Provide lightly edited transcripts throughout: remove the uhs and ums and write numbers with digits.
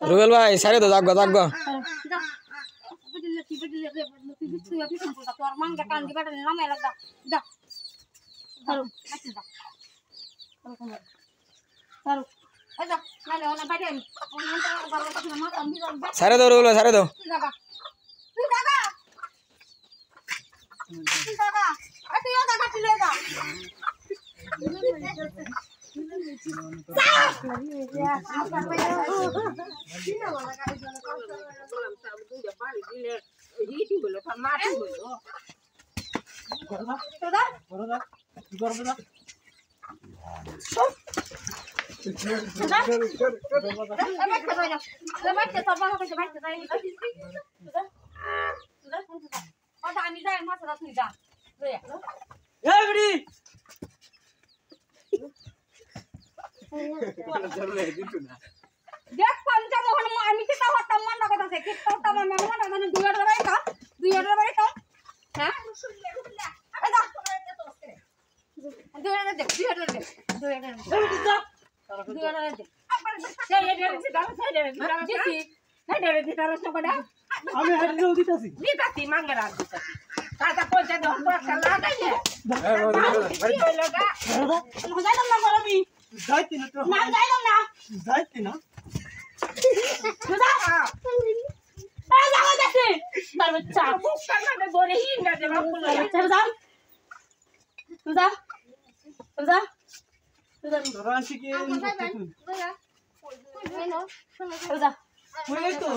रुबेल भाई सारे तो जाग जाग सारे दो रुबेल सारे दो देख पंचा मोहन आम्ही किती होता मन लागत असे किती होता मन म्हणत आणि दुयाड बाई का हां दुयाड दे आम्ही हट जाऊ दितासी नीताती मांगरा दिताती काटा पंचा दोन पक्का लागायचे जायला ना मला मी जायते ना तो ना जायला ना जायते ना तुझा आ जागा जाते तर बच्चा मुक्काला गोरे हिंडा दे बापूला चल जा तुझा राशी के तुझा होय तो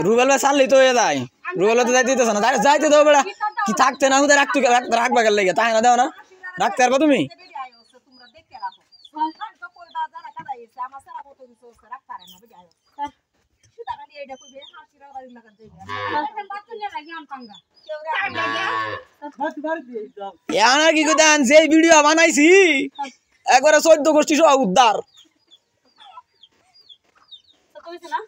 रुबेल भाई साल तो ये दाई रुबेल तो जाते तो ना जाते दो बड़ा कि থাকতে না উদে রাখতে রাখবা গেল লাগে তাই না দাও না রাখতে পারবা তুমি याना की কোদান সেই ভিডিও বানাইছি একবারে 14 গোষ্ঠী সব উদ্ধার তো কইছ না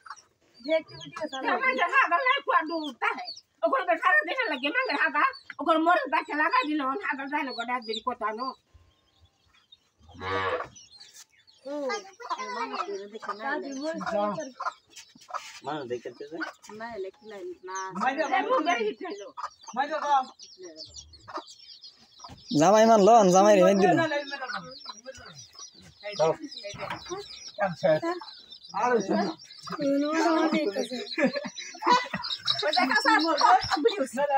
দেখতে ভিডিও সামনে আমাদের হাগা না কোয়াডু তাই ওগর বেচারা দেখা লাগে মাঙ্গের হাগা ওগর মোর বাচ্চা লাগা দিল হাগা যাইলো গডা দেরি কথা নো মান দেখতে যে না লেখলাই না মাইজা দাও জামাই মান লন জামাই রে দিল আর ওই দেখা সার